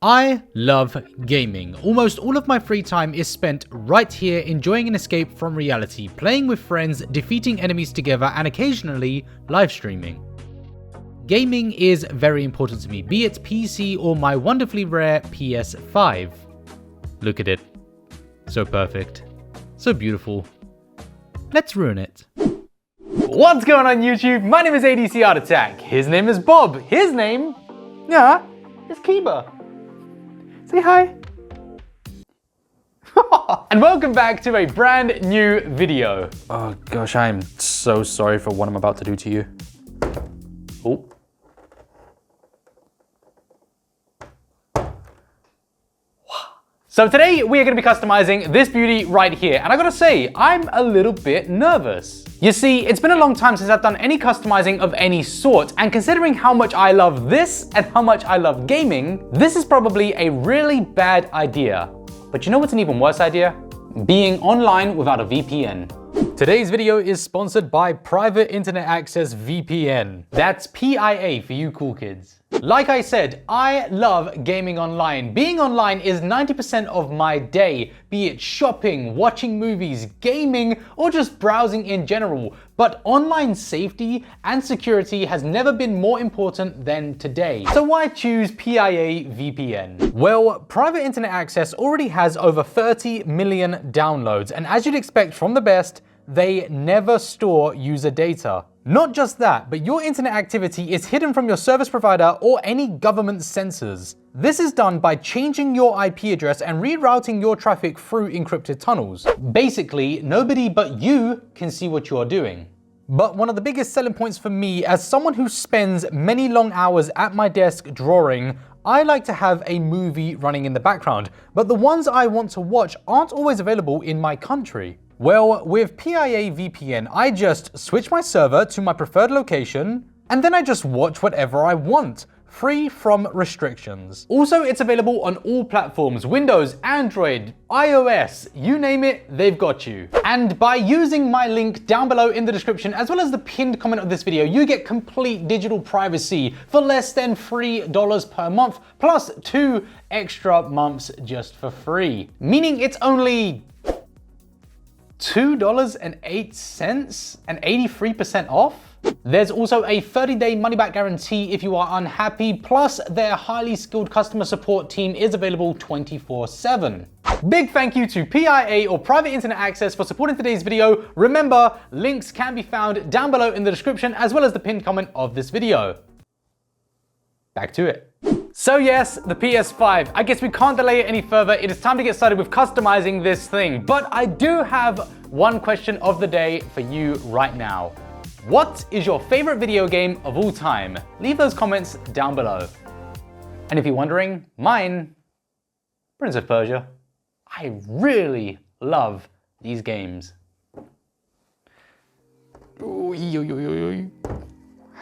I love gaming. Almost all of my free time is spent right here enjoying an escape from reality, playing with friends, defeating enemies together, and occasionally live streaming. Gaming is very important to me, be it PC or my wonderfully rare PS5. Look at it. So perfect. So beautiful. Let's ruin it. What's going on YouTube? My name is ADCArtAttack. His name is Bob. His name, is Kiba. Say hi. And welcome back to a brand new video. Oh gosh, I am so sorry for what I'm about to do to you. Oh. So today we are going to be customizing this beauty right here, and I gotta say, I'm a little bit nervous. You see, it's been a long time since I've done any customizing of any sort, and considering how much I love this and how much I love gaming, this is probably a really bad idea. But you know what's an even worse idea? Being online without a VPN. Today's video is sponsored by Private Internet Access VPN. That's PIA for you cool kids. Like I said, I love gaming online. Being online is 90% of my day, be it shopping, watching movies, gaming, or just browsing in general. But online safety and security has never been more important than today. So why choose PIA VPN? Well, Private Internet Access already has over 30 million downloads, and as you'd expect from the best, they never store user data. Not just that, but your internet activity is hidden from your service provider or any government sensors. This is done by changing your IP address and rerouting your traffic through encrypted tunnels. Basically, nobody but you can see what you're doing. But one of the biggest selling points for me, as someone who spends many long hours at my desk drawing, I like to have a movie running in the background, but the ones I want to watch aren't always available in my country. Well, with PIA VPN, I just switch my server to my preferred location, and then I just watch whatever I want, free from restrictions. Also, it's available on all platforms, Windows, Android, iOS, you name it, they've got you. And by using my link down below in the description, as well as the pinned comment of this video, you get complete digital privacy for less than $3 per month, plus 2 extra months just for free. Meaning it's only $2.08 and 83% off. There's also a 30-day money-back guarantee if you are unhappy, plus their highly skilled customer support team is available 24/7. Big thank you to PIA or Private Internet Access for supporting today's video. Remember, links can be found down below in the description as well as the pinned comment of this video. Back to it. So yes, the PS5. I guess we can't delay it any further. It is time to get started with customizing this thing. But I do have one question of the day for you right now. What is your favorite video game of all time? Leave those comments down below. And if you're wondering, mine, Prince of Persia. I really love these games. How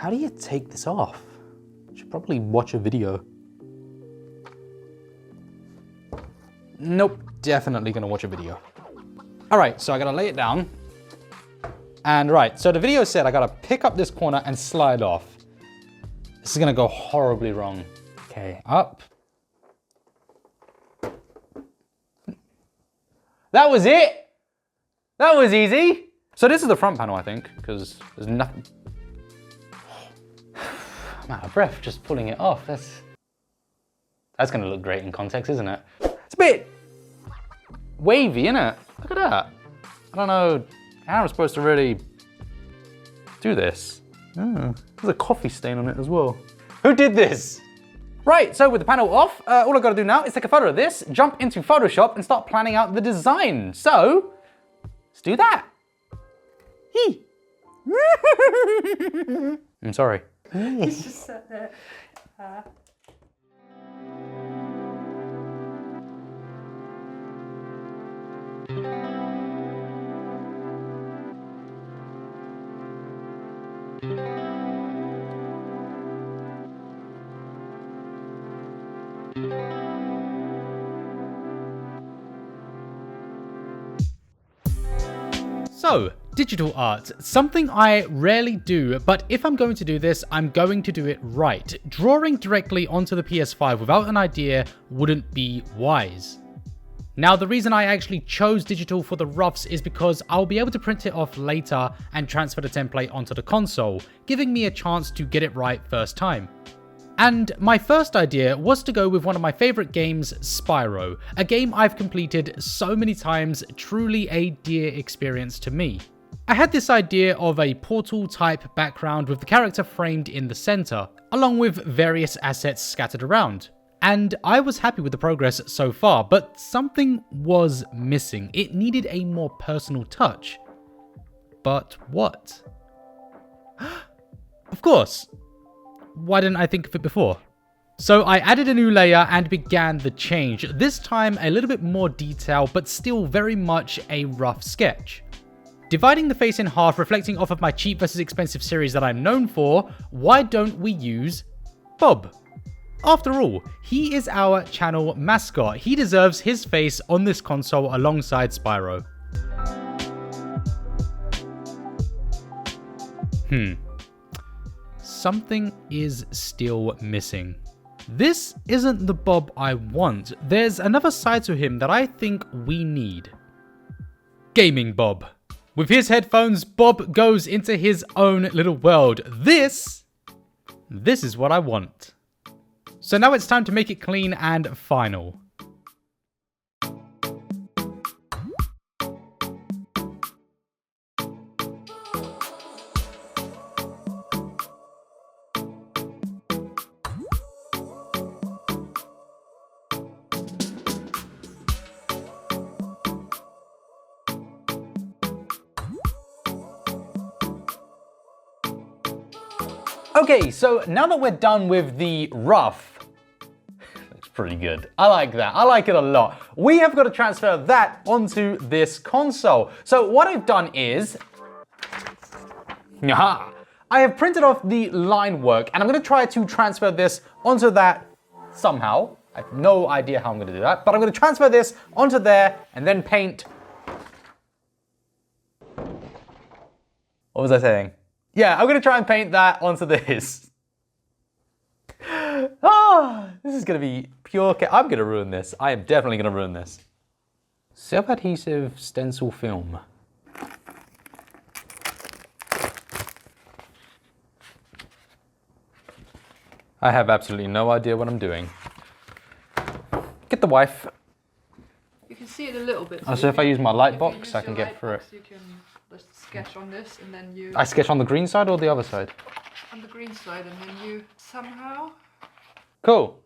do you take this off? I should probably watch a video. Nope, definitely gonna watch a video. All right, so I gotta lay it down. And right, so the video said I gotta pick up this corner and slide off. This is gonna go horribly wrong. Okay, up. That was it. That was easy. So this is the front panel, I think, because there's nothing. I'm out of breath just pulling it off. That's gonna look great in context, isn't it? It's a bit wavy, isn't it? Look at that. I don't know how I'm supposed to really do this. Oh, there's a coffee stain on it as well. Who did this? Right, so with the panel off, all I've got to do now is take a photo of this, jump into Photoshop and start planning out the design. So, let's do that. Hee. I'm sorry. He's just sat there. So, Digital art, something I rarely do, but if I'm going to do this, I'm going to do it right. Drawing directly onto the PS5 without an idea wouldn't be wise. Now, the reason I actually chose digital for the roughs is because I'll be able to print it off later and transfer the template onto the console, giving me a chance to get it right first time. And my first idea was to go with one of my favorite games, Spyro, a game I've completed so many times, truly a dear experience to me. I had this idea of a portal type background with the character framed in the center, along with various assets scattered around. And I was happy with the progress so far, but something was missing. It needed a more personal touch. But what? Of course. Why didn't I think of it before? So I added a new layer and began the change. This time a little bit more detail, but still very much a rough sketch. Dividing the face in half, reflecting off of my cheap versus expensive series that I'm known for, why don't we use Bob? After all, he is our channel mascot. He deserves his face on this console alongside Spyro. Something is still missing. This isn't the Bob I want. There's another side to him that I think we need. Gaming Bob. With his headphones, Bob goes into his own little world. This is what I want. So now it's time to make it clean and final. Okay, so now that we're done with the rough, looks pretty good. I like that. I like it a lot. We have got to transfer that onto this console. So what I've done is, I have printed off the line work and I'm going to try to transfer this onto that somehow. I have no idea how I'm going to do that, but I'm going to transfer this onto there and then paint. What was I saying? Yeah, I'm gonna try and paint that onto this. This is gonna be pure I'm gonna ruin this. I am definitely gonna ruin this. Self-adhesive stencil film. I have absolutely no idea what I'm doing. Get the wife. You can see it a little bit. So if I use my light box, I can get through it. You can just sketch on this and then you... I sketch on the green side or the other side? On the green side and then you somehow... Cool.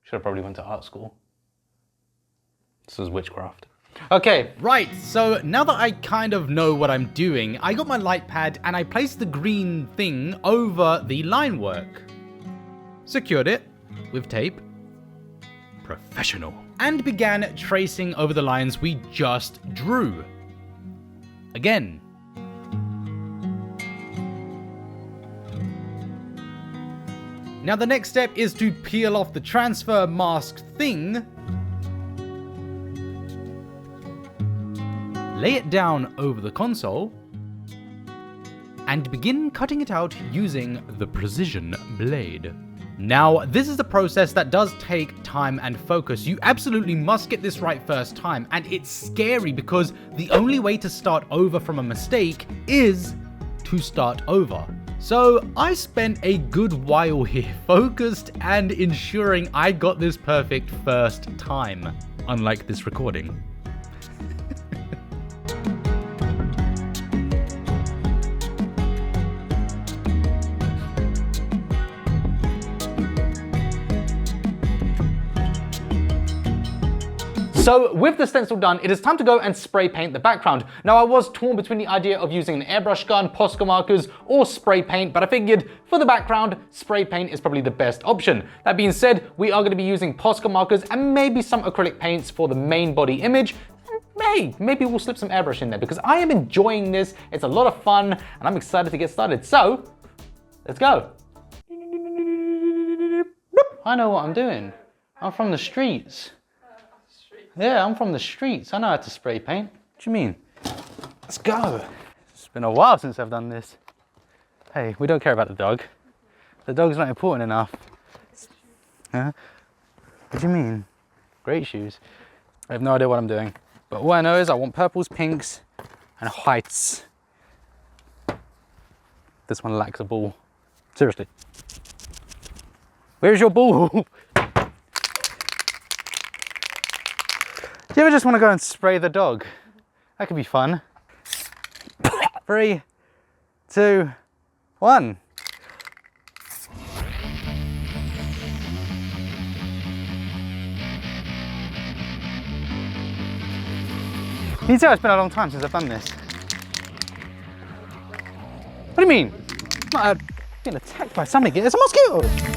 Should have probably went to art school. This is witchcraft. Okay. Right, so now that I kind of know what I'm doing, I got my light pad and I placed the green thing over the line work. Secured it with tape. Professional. And began tracing over the lines we just drew. Again. Now the next step is to peel off the transfer mask thing, lay it down over the console, and begin cutting it out using the precision blade. Now, this is a process that does take time and focus. You absolutely must get this right first time, and it's scary because the only way to start over from a mistake is to start over. So I spent a good while here focused and ensuring I got this perfect first time, unlike this recording. So with the stencil done, it is time to go and spray paint the background. Now I was torn between the idea of using an airbrush gun, Posca markers, or spray paint, but I figured for the background, spray paint is probably the best option. That being said, we are going to be using Posca markers and maybe some acrylic paints for the main body image. Hey, maybe we'll slip some airbrush in there because I am enjoying this. It's a lot of fun and I'm excited to get started. So let's go. I know what I'm doing. I'm from the streets. Yeah, I'm from the streets. I know how to spray paint. What do you mean? Let's go. It's been a while since I've done this. Hey, we don't care about the dog. The dog's not important enough. Huh? What do you mean? Great shoes. I have no idea what I'm doing. But all I know is I want purples, pinks, and whites. This one lacks a ball. Seriously. Where's your ball? Do you ever just want to go and spray the dog? That could be fun. 3, 2, 1. You can tell it's been a long time since I've done this. What do you mean? I'm not getting attacked by something. It's a mosquito!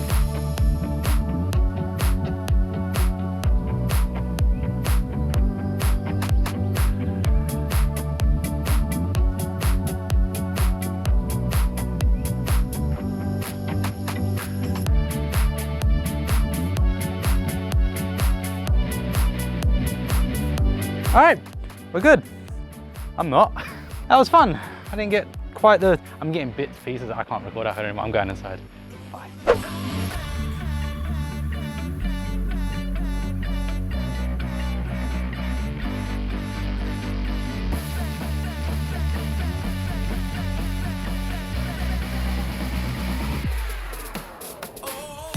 All right, we're good. I'm not. That was fun. I didn't get quite the, I'm getting bits, pieces that I can't record out here anymore. I'm going inside. Bye.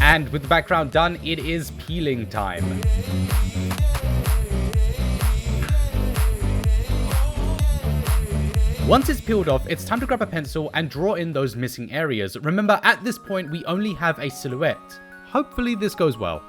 And with the background done, it is peeling time. Once it's peeled off, it's time to grab a pencil and draw in those missing areas. Remember, at this point, we only have a silhouette. Hopefully this goes well.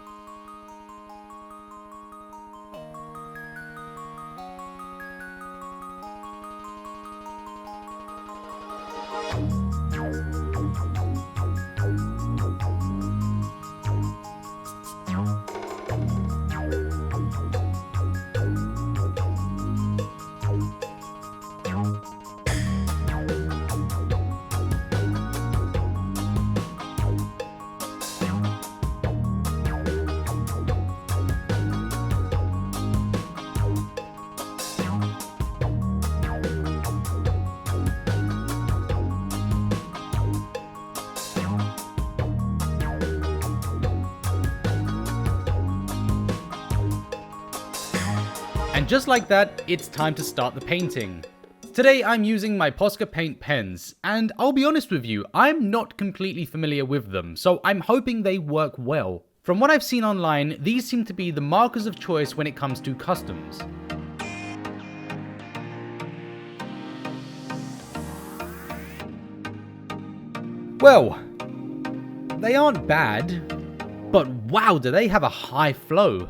And just like that, it's time to start the painting. Today I'm using my Posca paint pens, and I'll be honest with you, I'm not completely familiar with them, so I'm hoping they work well. From what I've seen online, these seem to be the markers of choice when it comes to customs. Well, they aren't bad, but wow, do they have a high flow.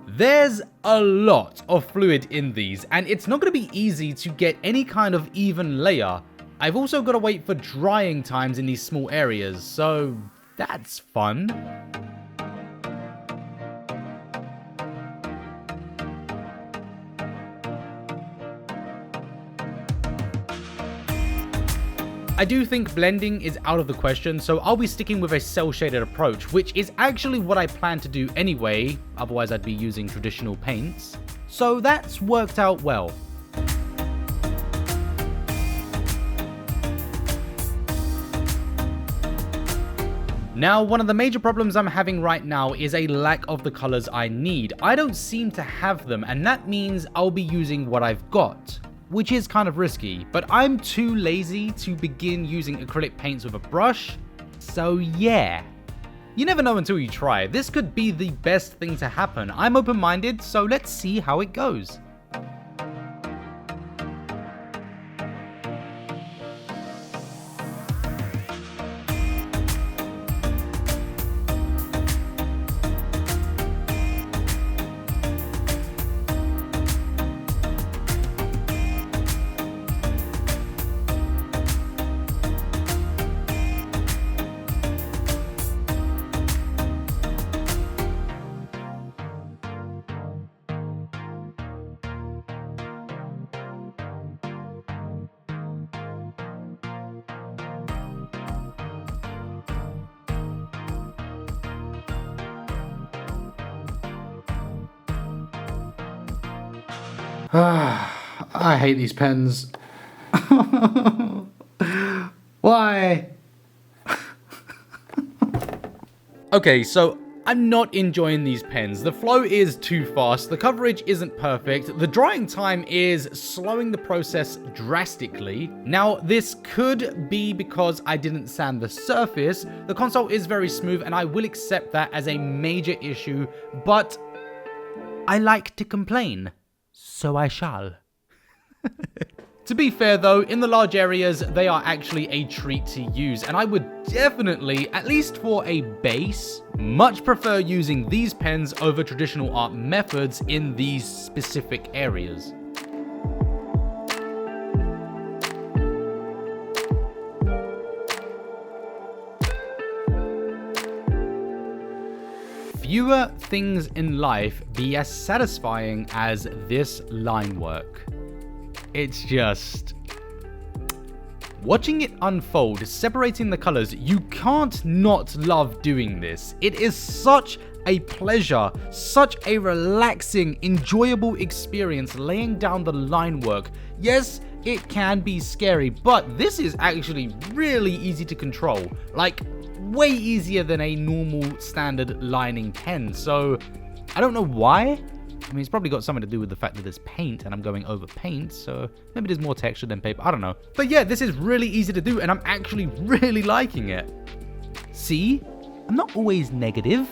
There's a lot of fluid in these, and it's not going to be easy to get any kind of even layer. I've also got to wait for drying times in these small areas, so that's fun. I do think blending is out of the question, so I'll be sticking with a cel-shaded approach, which is actually what I plan to do anyway, otherwise I'd be using traditional paints. So that's worked out well. Now, one of the major problems I'm having right now is a lack of the colors I need. I don't seem to have them, and that means I'll be using what I've got, which is kind of risky, but I'm too lazy to begin using acrylic paints with a brush, so yeah. You never know until you try. This could be the best thing to happen. I'm open-minded, so let's see how it goes. I hate these pens. Why? Okay, so I'm not enjoying these pens. The flow is too fast, the coverage isn't perfect, the drying time is slowing the process drastically. Now, this could be because I didn't sand the surface. The console is very smooth and I will accept that as a major issue, but I like to complain, so I shall. To be fair though, in the large areas, they are actually a treat to use, and I would definitely, at least for a base, much prefer using these pens over traditional art methods in these specific areas. Fewer things in life be as satisfying as this line work. It's just... watching it unfold, separating the colors, you can't not love doing this. It is such a pleasure, such a relaxing, enjoyable experience laying down the line work. Yes, it can be scary, but this is actually really easy to control. Like, way easier than a normal standard lining pen. So, I don't know why. I mean, it's probably got something to do with the fact that there's paint and I'm going over paint, so maybe there's more texture than paper, I don't know. But yeah, this is really easy to do and I'm actually really liking it. See? I'm not always negative.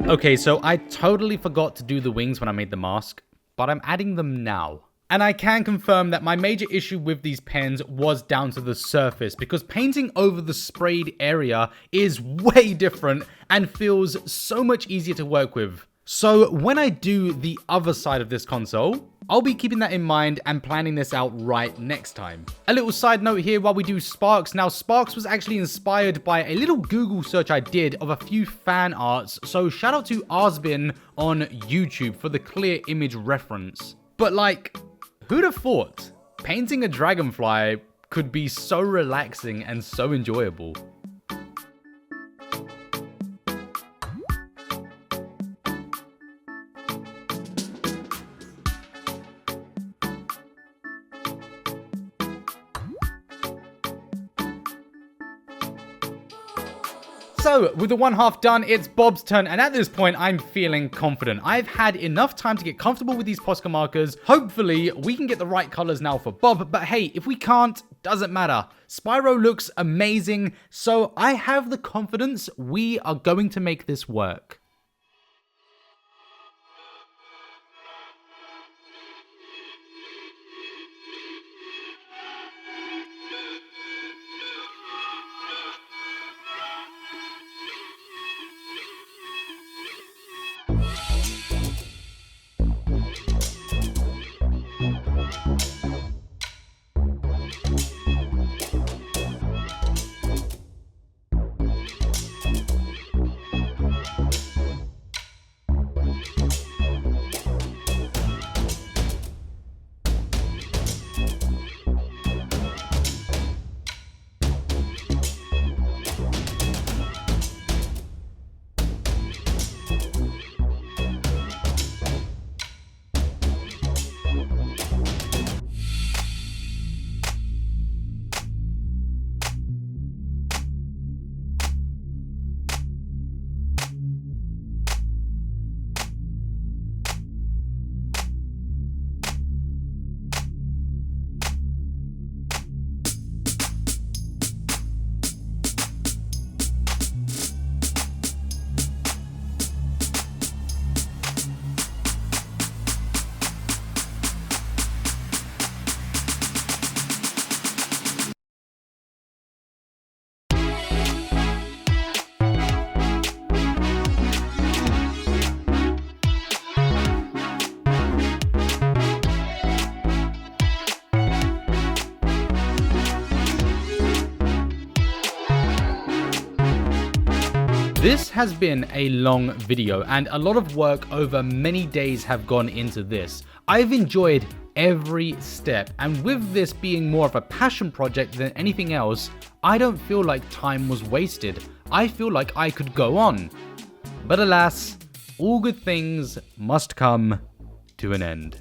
Okay, so I totally forgot to do the wings when I made the mask, but I'm adding them now. And I can confirm that my major issue with these pens was down to the surface, because painting over the sprayed area is way different and feels so much easier to work with. So when I do the other side of this console, I'll be keeping that in mind and planning this out right next time. A little side note here while we do Sparks. Now, Sparks was actually inspired by a little Google search I did of a few fan arts, so shout out to Arsbin on YouTube for the clear image reference. But like, who'd have thought painting a dragonfly could be so relaxing and so enjoyable? So, with the one half done, it's Bob's turn, and at this point, I'm feeling confident. I've had enough time to get comfortable with these Posca markers. Hopefully, we can get the right colors now for Bob, but hey, if we can't, doesn't matter. Spyro looks amazing, so I have the confidence we are going to make this work. This has been a long video and a lot of work over many days have gone into this. I've enjoyed every step, and with this being more of a passion project than anything else, I don't feel like time was wasted. I feel like I could go on. But alas, all good things must come to an end.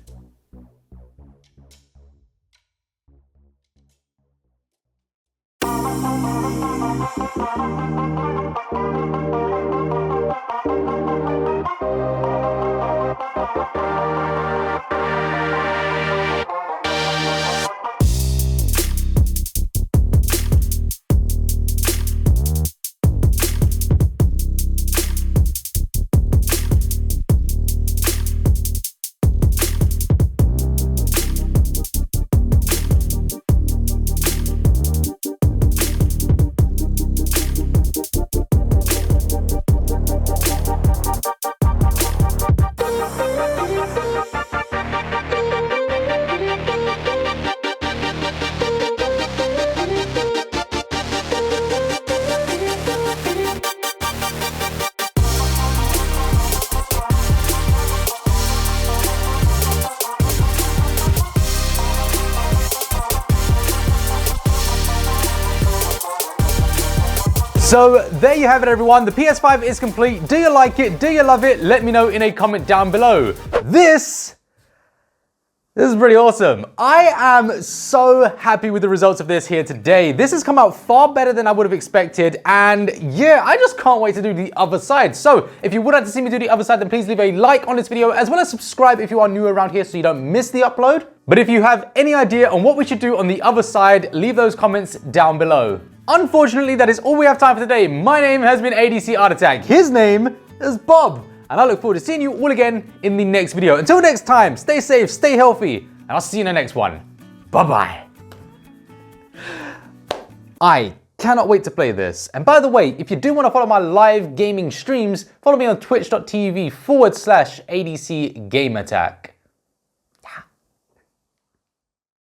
So there you have it, everyone. The PS5 is complete. Do you like it? Do you love it? Let me know in a comment down below. This is pretty awesome. I am so happy with the results of this here today. This has come out far better than I would have expected. And yeah, I just can't wait to do the other side. So if you would like to see me do the other side, then please leave a like on this video, as well as subscribe if you are new around here so you don't miss the upload. But if you have any idea on what we should do on the other side, leave those comments down below. Unfortunately, that is all we have time for today. My name has been ADCArtAttack. His name is Bob. And I look forward to seeing you all again in the next video. Until next time, stay safe, stay healthy, and I'll see you in the next one. Bye-bye. I cannot wait to play this. And by the way, if you do want to follow my live gaming streams, follow me on twitch.tv/ADCGameAttack.